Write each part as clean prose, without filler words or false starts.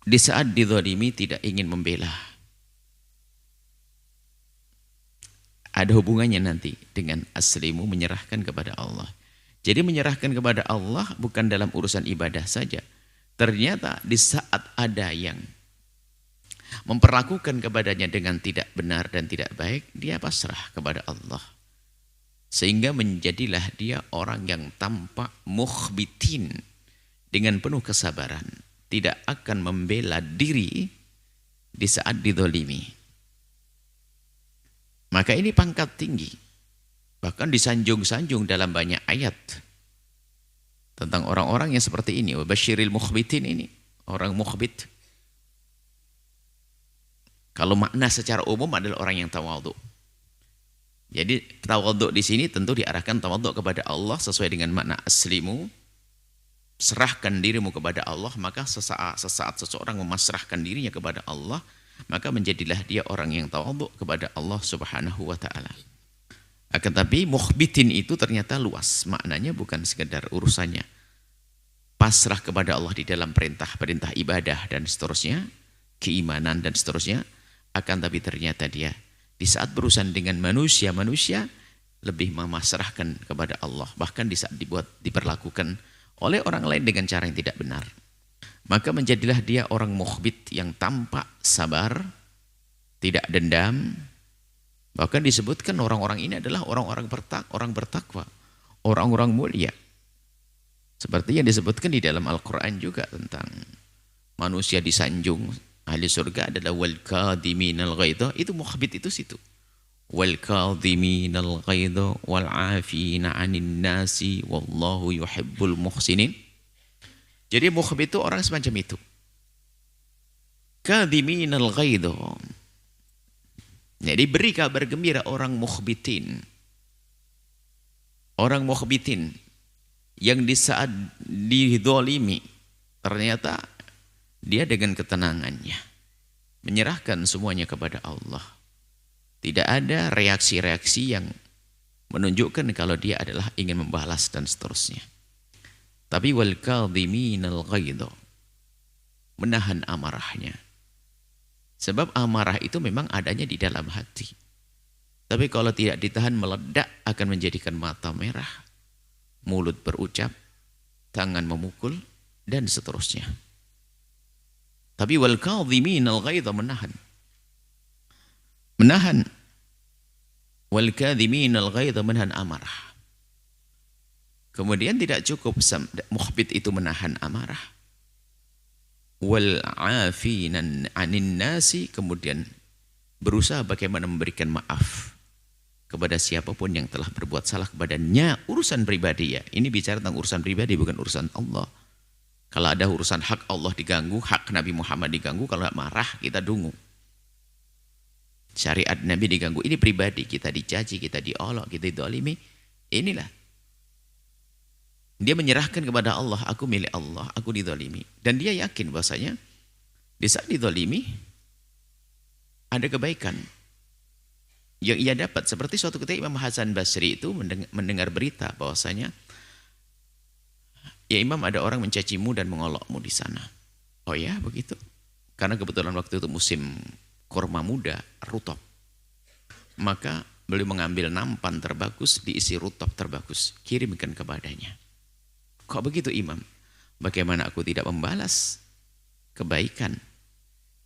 di saat dizalimi tidak ingin membela. Ada hubungannya nanti dengan aslimu menyerahkan kepada Allah. Jadi menyerahkan kepada Allah bukan dalam urusan ibadah saja. Ternyata di saat ada yang memperlakukan kepadanya dengan tidak benar dan tidak baik, dia pasrah kepada Allah. Sehingga menjadilah dia orang yang tampak mukhbitin dengan penuh kesabaran. Tidak akan membela diri di saat dizalimi. Maka ini pangkat tinggi. Bahkan disanjung-sanjung dalam banyak ayat. Tentang orang-orang yang seperti ini. Wabasyiril mukhbitin ini. Orang mukhbit. Kalau makna secara umum adalah orang yang tawadhu. Jadi tawadhu di sini tentu diarahkan tawadhu kepada Allah sesuai dengan makna aslimu. Serahkan dirimu kepada Allah, maka sesaat seseorang memasrahkan dirinya kepada Allah, maka menjadilah dia orang yang tawadhu kepada Allah Subhanahu wa taala. Akan tapi mukhbitin itu ternyata luas, maknanya bukan sekedar urusannya pasrah kepada Allah di dalam perintah-perintah ibadah dan seterusnya, keimanan dan seterusnya, akan tapi ternyata dia di saat berurusan dengan manusia lebih memasrahkan kepada Allah, bahkan di saat diperlakukan oleh orang lain dengan cara yang tidak benar. Maka menjadilah dia orang mukhbit yang tampak sabar, tidak dendam. Bahkan disebutkan orang-orang ini adalah orang bertakwa, orang-orang mulia. Seperti yang disebutkan di dalam Al-Quran juga tentang manusia disanjung. Ahli surga adalah wal kadhiminal ghaidha, itu mukhbit itu situ. Wal kadhiminal ghaidha wal 'afina 'anil nasi wallahu yuhibbul muhsinin. Jadi mukhbit itu orang semacam itu. Kadhiminal ghaidha. Jadi beri kabar gembira orang mukhbitin. Orang mukhbitin yang di saat dizalimi ternyata dia dengan ketenangannya menyerahkan semuanya kepada Allah. Tidak ada reaksi-reaksi yang menunjukkan kalau dia adalah ingin membalas dan seterusnya. Tapi wal kadhiminal ghaidha, menahan amarahnya. Sebab amarah itu memang adanya di dalam hati. Tapi kalau tidak ditahan meledak akan menjadikan mata merah, mulut berucap, tangan memukul dan seterusnya. Tapi wal kadhiminal ghaidha, menahan. Menahan. Wal kadhiminal ghaidha, menahan amarah. Kemudian tidak cukup mukhbit itu menahan amarah. Wal 'afinan 'anin nasi, kemudian berusaha bagaimana memberikan maaf kepada siapapun yang telah berbuat salah kepadanya. Urusan pribadi ya. Ini bicara tentang urusan pribadi, bukan urusan Allah. Kalau ada urusan hak Allah diganggu, hak Nabi Muhammad diganggu, kalau marah kita dungu. Syariat Nabi diganggu, ini pribadi, kita dicaci, kita diolok, kita dizalimi. Inilah. Dia menyerahkan kepada Allah, aku milik Allah, aku dizalimi. Dan dia yakin bahasanya di saat dizalimi ada kebaikan yang ia dapat. Seperti suatu ketika Imam Hasan Basri itu mendengar berita bahwasanya, ya Imam, ada orang mencacimu dan mengolokmu di sana. Oh ya, begitu. Karena kebetulan waktu itu musim kurma muda, rutop. Maka beliau mengambil nampan terbagus, diisi rutop terbagus, kirimkan kepadanya. Kok begitu Imam? Bagaimana aku tidak membalas kebaikan?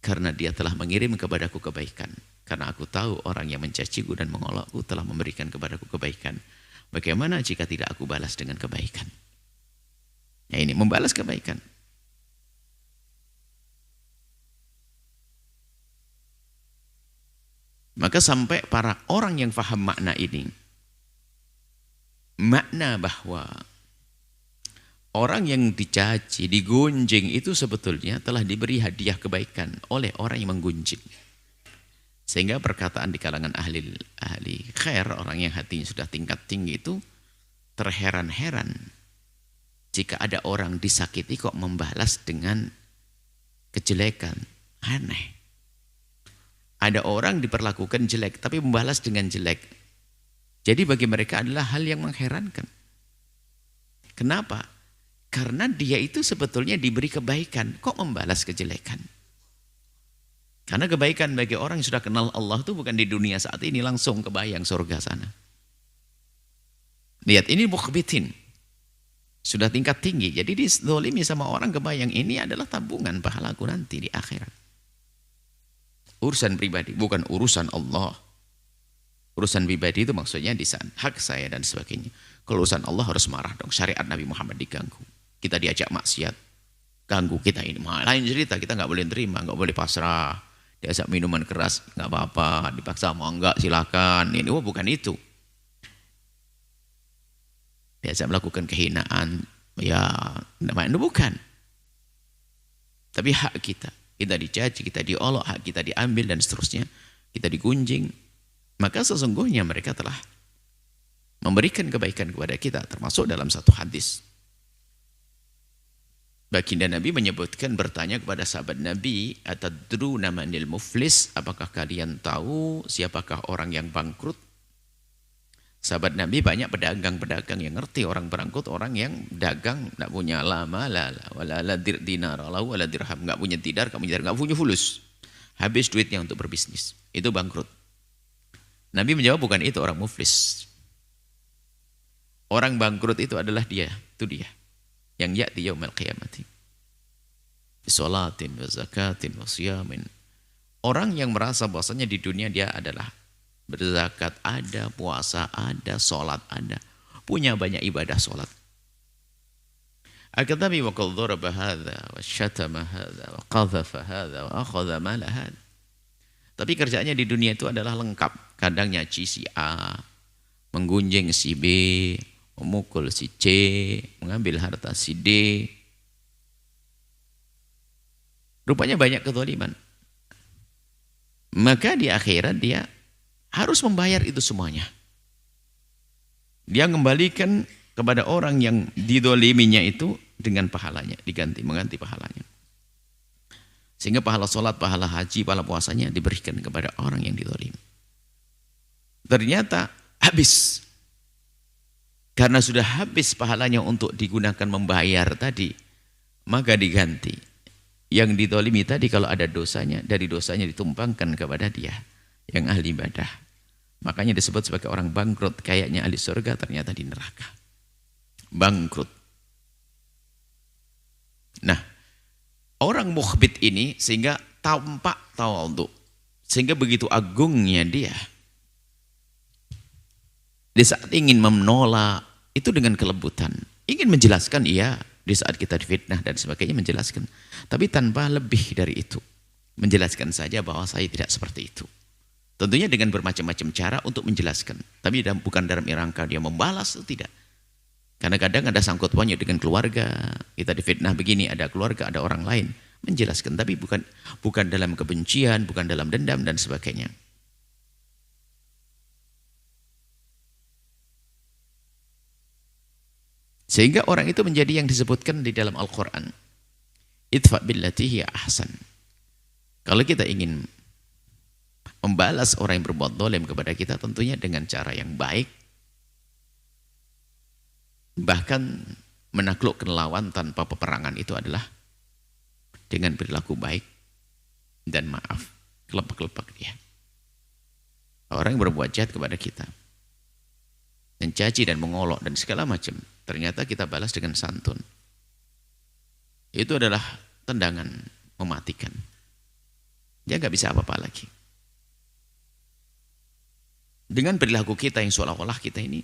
Karena dia telah mengirim kepadaku kebaikan. Karena aku tahu orang yang mencaciku dan mengolokku telah memberikan kepadaku kebaikan. Bagaimana jika tidak aku balas dengan kebaikan? Ya, ini membalas kebaikan. Maka sampai para orang yang faham makna ini, makna bahwa orang yang dicaci, digunjing itu sebetulnya telah diberi hadiah kebaikan oleh orang yang menggunjing. Sehingga perkataan di kalangan ahli khair, orang yang hatinya sudah tingkat tinggi itu terheran-heran jika ada orang disakiti kok membalas dengan kejelekan. Aneh. Ada orang diperlakukan jelek tapi membalas dengan jelek. Jadi bagi mereka adalah hal yang mengherankan. Kenapa? Karena dia itu sebetulnya diberi kebaikan, kok membalas kejelekan? Karena kebaikan bagi orang yang sudah kenal Allah itu bukan di dunia saat ini, langsung kebayang surga sana. Lihat, ini mukhbitin. Sudah tingkat tinggi, jadi dizolimi sama orang kebayang ini adalah tabungan pahalaku nanti di akhirat. Urusan pribadi, bukan urusan Allah. Urusan pribadi itu maksudnya di sana, hak saya dan sebagainya. Kalau urusan Allah harus marah dong, syariat Nabi Muhammad diganggu. Kita diajak maksiat, ganggu kita ini. Lain cerita, kita nggak boleh terima, nggak boleh pasrah. Diajak minuman keras, nggak apa-apa. Dipaksa mau enggak, silakan. Ini bukan itu. Diajak melakukan kehinaan, ya namanya bukan. Tapi hak kita dicaci, kita diolok, hak kita diambil dan seterusnya. Kita digunjing. Maka sesungguhnya mereka telah memberikan kebaikan kepada kita, termasuk dalam satu hadis. Baginda Nabi menyebutkan, bertanya kepada sahabat Nabi, atadruna manil muflis, apakah kalian tahu siapakah orang yang bangkrut? Sahabat Nabi banyak pedagang-pedagang yang ngerti orang bangkrut, orang yang dagang tidak punya lama wala dinar wala dirham, nggak punya tidar, nggak punya fulus, habis duitnya untuk berbisnis, itu bangkrut. Nabi menjawab, bukan itu orang muflis. Orang bangkrut itu adalah dia, itu dia. Yang ya'ti yaumal qiyamati. Bisolatin wa zakatin wa siyamin. Orang yang merasa bahwasanya di dunia dia adalah berzakat ada, puasa ada, sholat ada. Punya banyak ibadah sholat. Akan tapi wa qad daraba hadza wa syatama hadza wa qadhafa hadza wa akhadha mala hadza. Tapi kerjaannya di dunia itu adalah lengkap. Kadang nyaci si A, menggunjing si B, memukul si C, mengambil harta si D. Rupanya banyak kezaliman. Maka di akhirat dia harus membayar itu semuanya. Dia mengembalikan kepada orang yang didoliminya itu dengan pahalanya, mengganti pahalanya. Sehingga pahala sholat, pahala haji, pahala puasanya diberikan kepada orang yang didolimi. Ternyata habis. Karena sudah habis pahalanya untuk digunakan membayar tadi, maka diganti. Yang didolimi tadi kalau ada dosanya, dari dosanya ditumpangkan kepada dia yang ahli ibadah. Makanya disebut sebagai orang bangkrut, kayaknya ahli surga, ternyata di neraka. Bangkrut. Nah, orang mukhbit ini sehingga tampak tawadhu, sehingga begitu agungnya dia. Di saat ingin menolak itu dengan kelembutan, ingin menjelaskan iya, di saat kita difitnah dan sebagainya menjelaskan, tapi tanpa lebih dari itu, menjelaskan saja bahwa saya tidak seperti itu. Tentunya dengan bermacam-macam cara untuk menjelaskan, tapi bukan dalam rangka dia membalas, tidak. Karena kadang ada sangkut pautnya dengan keluarga, kita difitnah begini, ada keluarga, ada orang lain, menjelaskan, tapi bukan dalam kebencian, bukan dalam dendam dan sebagainya. Sehingga orang itu menjadi yang disebutkan di dalam Al-Quran, idfa billati hiya ahsan. Kalau kita ingin membalas orang yang berbuat zalim kepada kita, tentunya dengan cara yang baik, bahkan menaklukkan lawan tanpa peperangan itu adalah dengan perilaku baik dan maaf, kelepek-kelepek dia. Orang yang berbuat jahat kepada kita, mencaci dan mengolok dan segala macam, ternyata kita balas dengan santun. Itu adalah tendangan mematikan. Dia nggak bisa apa-apa lagi. Dengan perilaku kita yang seolah-olah kita ini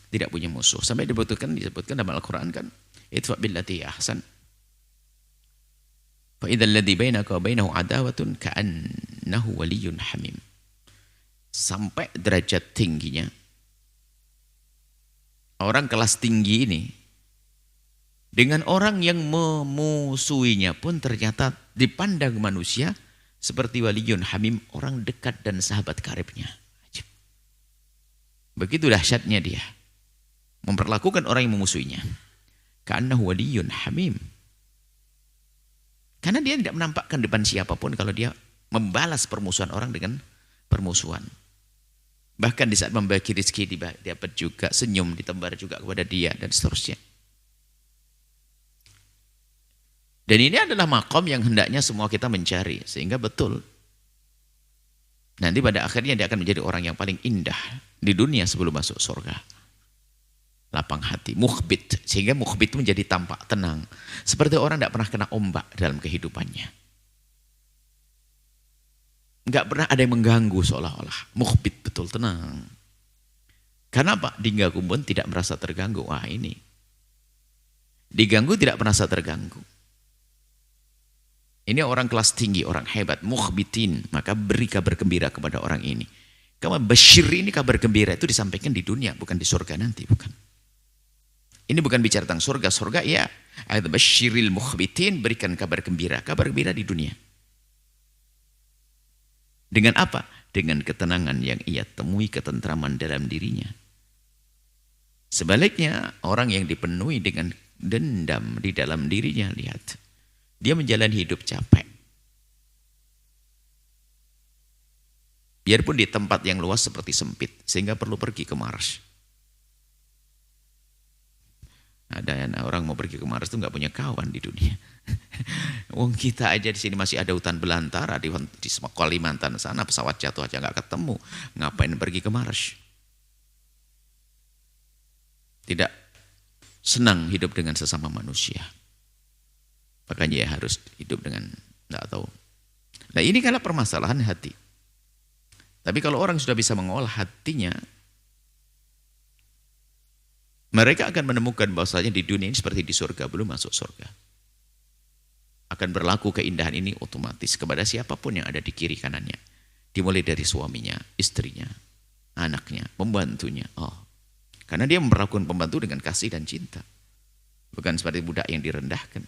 tidak punya musuh. Sampai disebutkan dalam Al-Quran kan, idfa billati ahsan. Fa idzal ladzi bainaka wa bainahu adawatun ka'annahu waliyyun hamim. Sampai derajat tingginya orang kelas tinggi ini dengan orang yang memusuhinya pun ternyata dipandang manusia seperti waliyun hamim, orang dekat dan sahabat karibnya. Begitu dahsyatnya dia memperlakukan orang yang memusuhinya. Ka'annahu waliyun hamim. Karena dia tidak menampakkan depan siapapun kalau dia membalas permusuhan orang dengan permusuhan. Bahkan di saat membagi rezeki dapat juga senyum, ditebar juga kepada dia dan seterusnya. Dan ini adalah makom yang hendaknya semua kita mencari. Sehingga betul. Nanti pada akhirnya dia akan menjadi orang yang paling indah di dunia sebelum masuk surga. Lapang hati, mukhbit. Sehingga mukhbit itu menjadi tampak tenang. Seperti orang tidak pernah kena ombak dalam kehidupannya. Enggak pernah ada yang mengganggu seolah-olah. Mukhbit, betul, tenang. Karena apa? Diganggu pun tidak merasa terganggu. Wah ini. Diganggu tidak merasa terganggu. Ini orang kelas tinggi, orang hebat, mukhbitin. Maka beri kabar gembira kepada orang ini. Kamu basyir ini kabar gembira itu disampaikan di dunia, bukan di surga nanti, bukan. Ini bukan bicara tentang surga. Surga ya, ayat basyiril mukhbitin, berikan kabar gembira di dunia. Dengan apa? Dengan ketenangan yang ia temui, ketentraman dalam dirinya. Sebaliknya, orang yang dipenuhi dengan dendam di dalam dirinya, lihat. Dia menjalani hidup capek. Biarpun di tempat yang luas seperti sempit, sehingga perlu pergi ke Mars. Ada orang mau pergi ke Mars itu nggak punya kawan di dunia. Wong kita aja di sini masih ada hutan belantara di Kalimantan sana, pesawat jatuh aja nggak ketemu. Ngapain pergi ke Mars? Tidak senang hidup dengan sesama manusia. Makanya ya harus hidup dengan nggak tahu. Nah ini kalau permasalahan hati. Tapi kalau orang sudah bisa mengolah hatinya, mereka akan menemukan bahwasanya di dunia ini seperti di surga, belum masuk surga. Akan berlaku keindahan ini otomatis kepada siapapun yang ada di kiri kanannya. Dimulai dari suaminya, istrinya, anaknya, pembantunya. Oh, karena dia memperlakukan pembantu dengan kasih dan cinta. Bukan seperti budak yang direndahkan.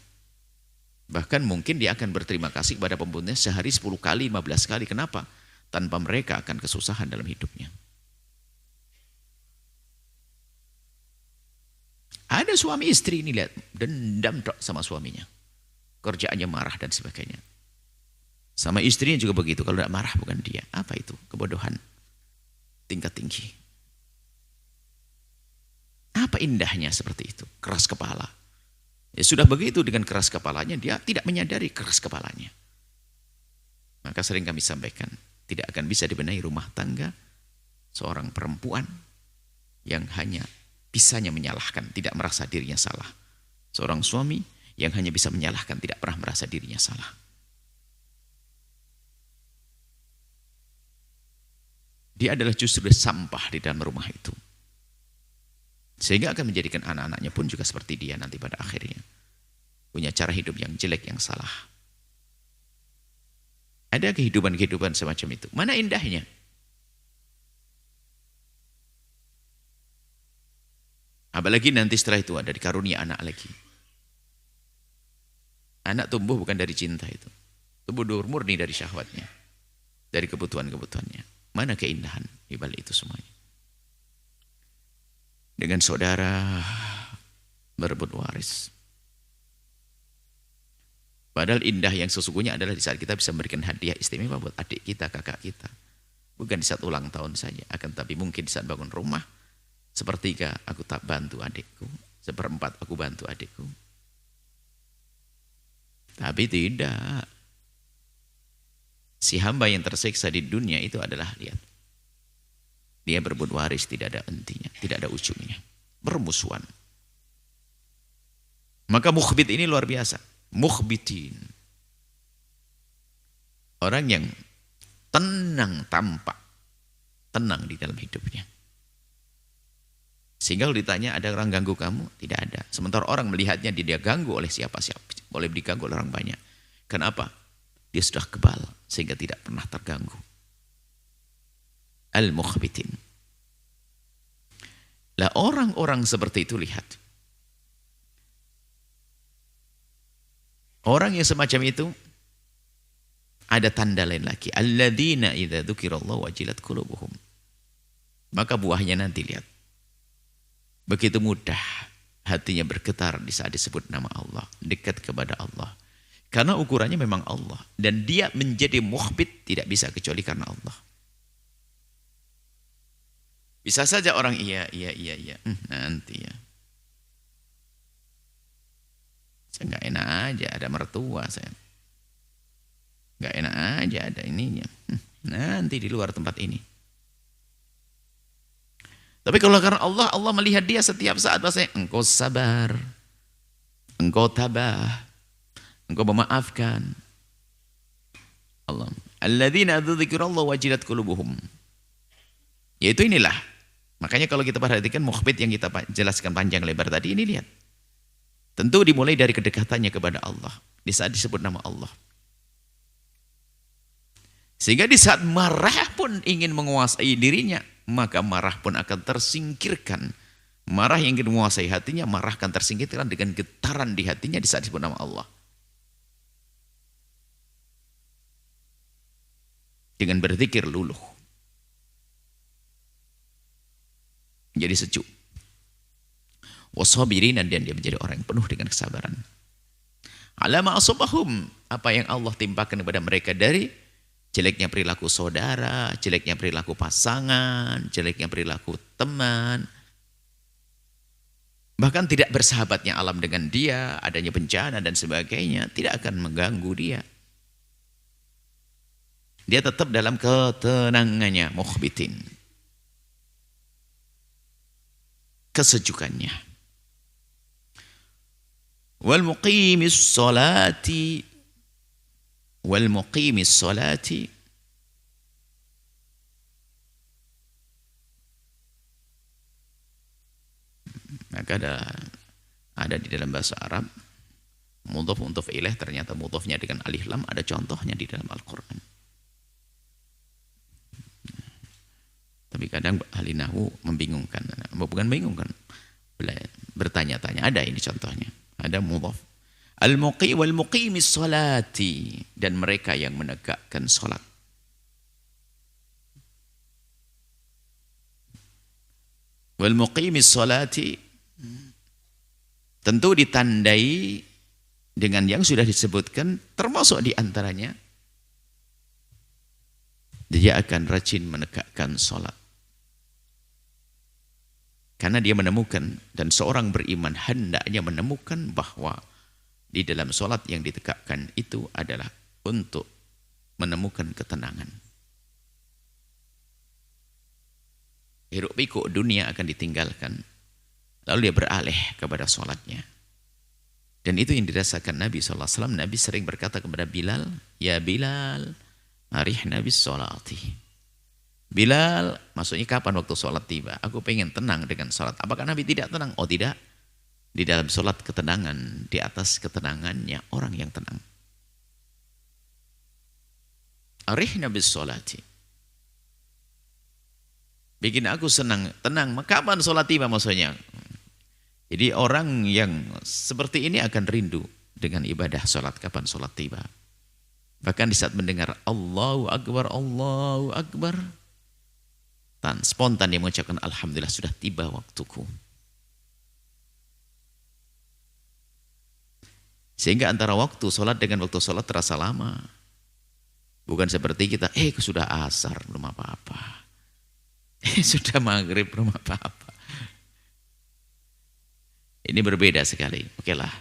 Bahkan mungkin dia akan berterima kasih kepada pembantunya sehari 10 kali, 15 kali. Kenapa? Tanpa mereka akan kesusahan dalam hidupnya. Ada suami istri ini lihat, dendam sama suaminya. Kerjaannya marah dan sebagainya. Sama istrinya juga begitu, kalau tidak marah bukan dia. Apa itu? Kebodohan. Tingkat tinggi. Apa indahnya seperti itu? Keras kepala. Ya sudah begitu dengan keras kepalanya, dia tidak menyadari keras kepalanya. Maka sering kami sampaikan, tidak akan bisa dibenahi rumah tangga seorang perempuan yang hanya bisanya menyalahkan, tidak merasa dirinya salah. Seorang suami yang hanya bisa menyalahkan, tidak pernah merasa dirinya salah. Dia adalah justru sampah di dalam rumah itu. Sehingga akan menjadikan anak-anaknya pun juga seperti dia nanti pada akhirnya. Punya cara hidup yang jelek, yang salah. Ada kehidupan-kehidupan semacam itu. Mana indahnya? Apalagi nanti setelah itu ada dikarunia anak lagi. Anak tumbuh bukan dari cinta itu. Tumbuh murni dari syahwatnya. Dari kebutuhan-kebutuhannya. Mana keindahan di balik itu semuanya? Dengan saudara berebut waris. Padahal indah yang sesungguhnya adalah di saat kita bisa memberikan hadiah istimewa buat adik kita, kakak kita. Bukan di saat ulang tahun saja, akan tapi mungkin di saat bangun rumah, sepertiga aku tak bantu adikku, seperempat aku bantu adikku. Tapi tidak. Si hamba yang tersiksa di dunia itu adalah, lihat, dia berebut waris, tidak ada hentinya, tidak ada ujungnya. Bermusuhan. Maka mukhbit ini luar biasa. Mukhbitin. Orang yang tenang tampak. Tenang di dalam hidupnya. Sehingga kalau ditanya ada orang ganggu kamu? Tidak ada. Sementara orang melihatnya dia ganggu oleh siapa-siapa. Boleh diganggu oleh orang banyak. Kenapa? Dia sudah kebal sehingga tidak pernah terganggu. Al-mukhbitin. Lah orang-orang seperti itu lihat. Orang yang semacam itu ada tanda lain lagi. Alladzina idza dzukirallahu wajilat qulubuhum. Maka buahnya nanti lihat. Begitu mudah hatinya bergetar di saat disebut nama Allah, dekat kepada Allah. Karena ukurannya memang Allah dan dia menjadi mukhbit tidak bisa kecuali karena Allah. Bisa saja orang iya. Nanti ya. Saya nggak enak aja ada mertua saya. Nggak enak aja ada ininya. Nanti di luar tempat ini. Tapi kalau karena Allah, Allah melihat dia setiap saat bahasanya, engkau sabar, engkau tabah, engkau memaafkan. Allah. Alladzina dzikrullah wajilat qulubuhum. Yaitu inilah. Makanya kalau kita perhatikan mukhbit yang kita jelaskan panjang lebar tadi ini lihat. Tentu dimulai dari kedekatannya kepada Allah. Di saat disebut nama Allah. Sehingga di saat marah pun ingin menguasai dirinya, maka marah pun akan tersingkirkan. Marah yang ingin menguasai hatinya, marah akan tersingkirkan dengan getaran di hatinya di saat disebut nama Allah. Dengan berzikir luluh. Menjadi sejuk. Wasabirin, dan dia menjadi orang yang penuh dengan kesabaran. Alama asabahum, apa yang Allah timpakan kepada mereka dari jeleknya perilaku saudara, jeleknya perilaku pasangan, jeleknya perilaku teman. Bahkan tidak bersahabatnya alam dengan dia, adanya bencana dan sebagainya, tidak akan mengganggu dia. Dia tetap dalam ketenangannya, mukhbitin. Kesejukannya. Wal muqimis salati maka ada di dalam bahasa Arab mudhaf ilaih, ternyata mudhafnya dengan alif lam, ada contohnya di dalam Al-Qur'an. Tapi kadang ahli nahwu membingungkan, bukan membingungkan, bertanya-tanya, ada ini contohnya, ada mudhaf. Wal muqimis salati, dan mereka yang menegakkan salat. Wal muqimis salati tentu ditandai dengan yang sudah disebutkan, termasuk di antaranya dia akan rajin menegakkan salat. Karena dia menemukan, dan seorang beriman hendaknya menemukan bahwa di dalam sholat yang ditegakkan itu adalah untuk menemukan ketenangan. Hiruk pikuk dunia akan ditinggalkan. Lalu dia beralih kepada sholatnya. Dan itu yang dirasakan Nabi SAW. Nabi sering berkata kepada Bilal, ya Bilal, arihna bis sholati. Bilal, maksudnya kapan waktu sholat tiba? Aku pengen tenang dengan sholat. Apakah Nabi tidak tenang? Oh tidak. Di dalam sholat ketenangan, di atas ketenangannya orang yang tenang. Arihna bis sholati. Bikin aku senang, tenang. Kapan sholat tiba maksudnya? Jadi orang yang seperti ini akan rindu dengan ibadah sholat. Kapan sholat tiba? Bahkan di saat mendengar Allahu Akbar, Allahu Akbar, spontan dia mengucapkan Alhamdulillah sudah tiba waktuku. Sehingga antara waktu sholat dengan waktu sholat terasa lama. Bukan seperti kita, sudah asar belum apa-apa. Sudah maghrib belum apa-apa. Ini berbeda sekali. Oke lah.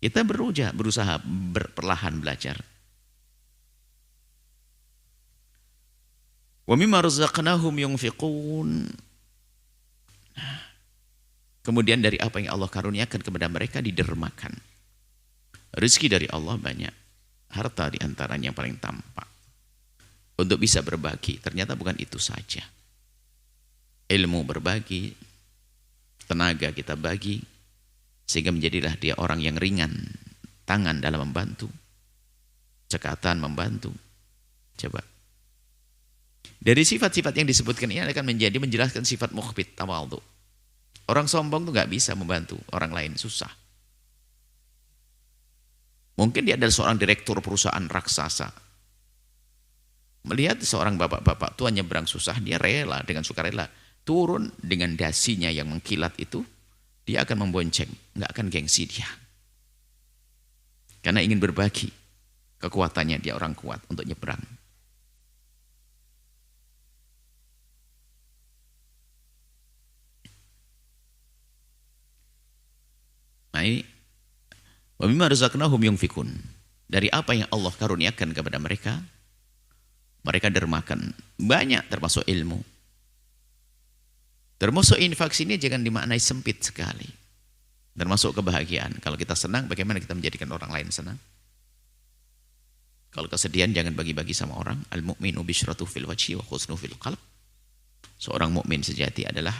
Kita berusaha perlahan belajar. Wa mimma razaqnahum yunfiqun. Kemudian dari apa yang Allah karuniakan kepada mereka didermakan. Rezeki dari Allah banyak. Harta diantaranya yang paling tampak. Untuk bisa berbagi. Ternyata bukan itu saja. Ilmu berbagi. Tenaga kita bagi. Sehingga menjadilah dia orang yang ringan. Tangan dalam membantu. Cekatan membantu. Coba. Dari sifat-sifat yang disebutkan ini akan menjelaskan sifat mukhbit, tawadhu. Orang sombong itu nggak bisa membantu orang lain, susah. Mungkin dia adalah seorang direktur perusahaan raksasa. Melihat seorang bapak-bapak tua nyebrang susah, dia rela dengan sukarela turun dengan dasinya yang mengkilat itu, dia akan membonceng, nggak akan gengsi dia. Karena ingin berbagi kekuatannya, dia orang kuat untuk nyebrang. Nah, Wa mimma razaqnahum yunfikun. Dari apa yang Allah karuniakan kepada mereka, mereka dermakan. Banyak termasuk ilmu. Termasuk infak sini jangan dimaknai sempit sekali. Termasuk kebahagiaan. Kalau kita senang, bagaimana kita menjadikan orang lain senang? Kalau kesedihan jangan bagi-bagi sama orang. Al-mu'minu bisyratu fil wajhi wa khusnu fil qalb. Seorang mukmin sejati adalah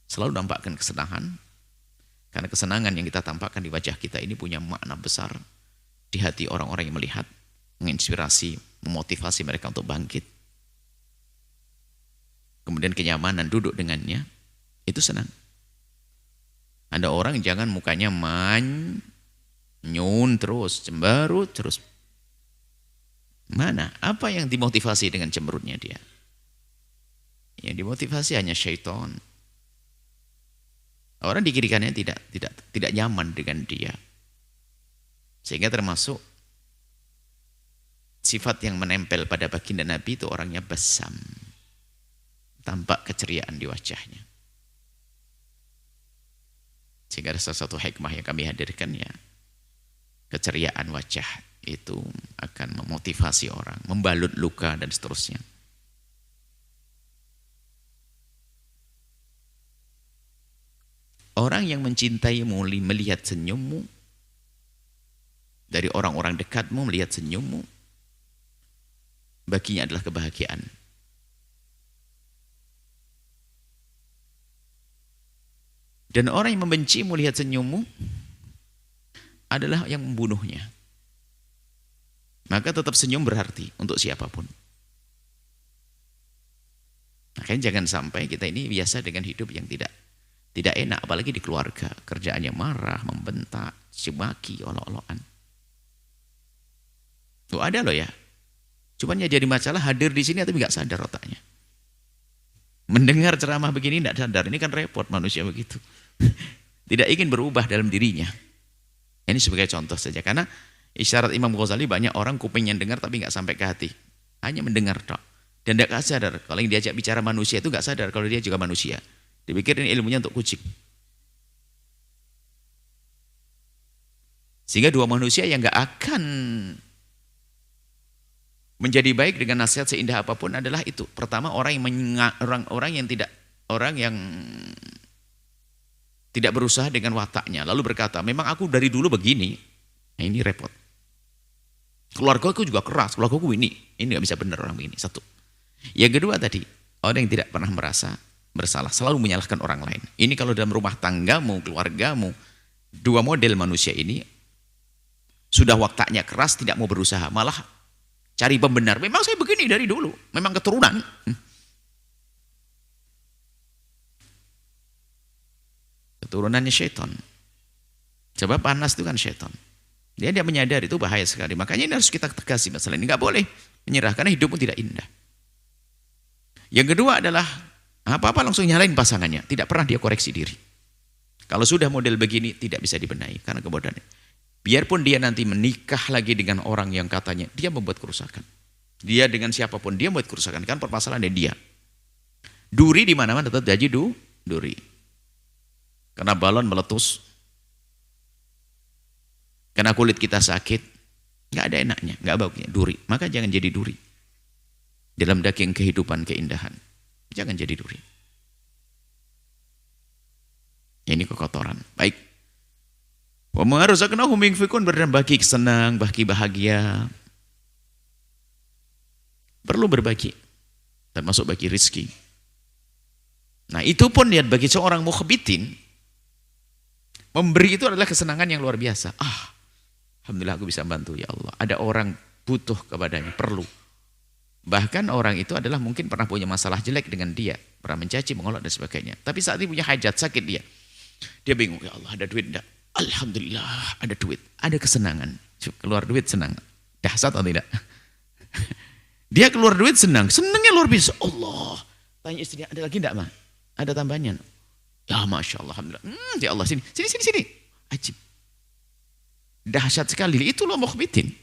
selalu nampakkan kesenangan. Karena kesenangan yang kita tampakkan di wajah kita ini punya makna besar di hati orang-orang yang melihat, menginspirasi, memotivasi mereka untuk bangkit. Kemudian kenyamanan duduk dengannya, itu senang. Ada orang jangan mukanya manyun terus, cemberut terus. Mana? Apa yang dimotivasi dengan cemberutnya dia? Yang dimotivasi hanya syaitan. Orang di kiri kanannya tidak nyaman dengan dia. Sehingga termasuk sifat yang menempel pada baginda Nabi itu orangnya basam. Tampak keceriaan di wajahnya. Sehingga ada salah satu hikmah yang kami hadirkan ya. Keceriaan wajah itu akan memotivasi orang, membalut luka dan seterusnya. Orang yang mencintaimu melihat senyummu, dari orang-orang dekatmu melihat senyummu, baginya adalah kebahagiaan. Dan orang yang membencimu melihat senyummu adalah yang membunuhnya. Maka tetap senyum berarti untuk siapapun. Makanya jangan sampai kita ini biasa dengan hidup yang tidak enak, apalagi di keluarga. Kerjaannya marah, membentak, cemaki, olok-olokan. Tuh ada loh ya. Cuman ya jadi masalah hadir di sini tapi nggak sadar otaknya. Mendengar ceramah begini nggak sadar, ini kan repot manusia begitu. Tidak ingin berubah dalam dirinya. Ini sebagai contoh saja, karena isyarat Imam Ghazali banyak orang kupingnya dengar tapi nggak sampai ke hati. Hanya mendengar tok. Dan tidak sadar, kalau yang diajak bicara manusia itu nggak sadar kalau dia juga manusia. Dipikirin ilmunya untuk kucing. Sehingga dua manusia yang nggak akan menjadi baik dengan nasihat seindah apapun adalah itu. Pertama orang yang tidak berusaha dengan wataknya, lalu berkata, memang aku dari dulu begini. Nah ini repot. Keluarga aku juga keras, keluarga aku ini nggak bisa benar orang begini. Satu. Yang kedua tadi, orang yang tidak pernah merasa bersalah, selalu menyalahkan orang lain. Ini kalau dalam rumah tanggamu, keluargamu, dua model manusia ini sudah wataknya keras, tidak mau berusaha, malah cari pembenar. Memang saya begini dari dulu, memang keturunan. Keturunannya syaitan. Sebab panas itu kan syaitan. Dia menyadari itu bahaya sekali. Makanya ini harus kita tegasi masalah ini. Nggak boleh menyerah karena hidupmu tidak indah. Yang kedua adalah apa-apa langsung nyalain pasangannya. Tidak pernah dia koreksi diri. Kalau sudah model begini tidak bisa dibenahi karena kebodohan. Biarpun dia nanti menikah lagi dengan orang yang katanya dia membuat kerusakan. Dia dengan siapapun dia membuat kerusakan. Kan permasalahannya dia. Duri di mana-mana tetap jadi duri. Karena balon meletus. Karena kulit kita sakit. Nggak ada enaknya, nggak bagusnya. Duri. Maka jangan jadi duri. Dalam daging kehidupan, keindahan. Jangan jadi duri. Ini kekotoran. Baik. Wa ma razaqnahum yunfikun, berbagi senang, bagi bahagia. Perlu berbagi. Termasuk bagi rizki. Nah itu pun lihat bagi seorang mukhbitin. Memberi itu adalah kesenangan yang luar biasa. Alhamdulillah aku bisa bantu ya Allah. Ada orang butuh kepadanya, perlu. Bahkan orang itu adalah mungkin pernah punya masalah jelek dengan dia. Pernah mencaci, mengolok dan sebagainya. Tapi saat ini punya hajat, sakit dia. Dia bingung, ya Allah ada duit enggak? Alhamdulillah ada duit. Ada kesenangan. Keluar duit senang. Dahsyat atau tidak? Dia keluar duit senang. Senangnya luar biasa. Allah. Tanya istrinya, ada lagi enggak, Ma? Ada tambahannya? Ya Masya Allah. Alhamdulillah. Ya Allah, sini. Ajib. Dahsyat sekali. Itu loh mukhbitin.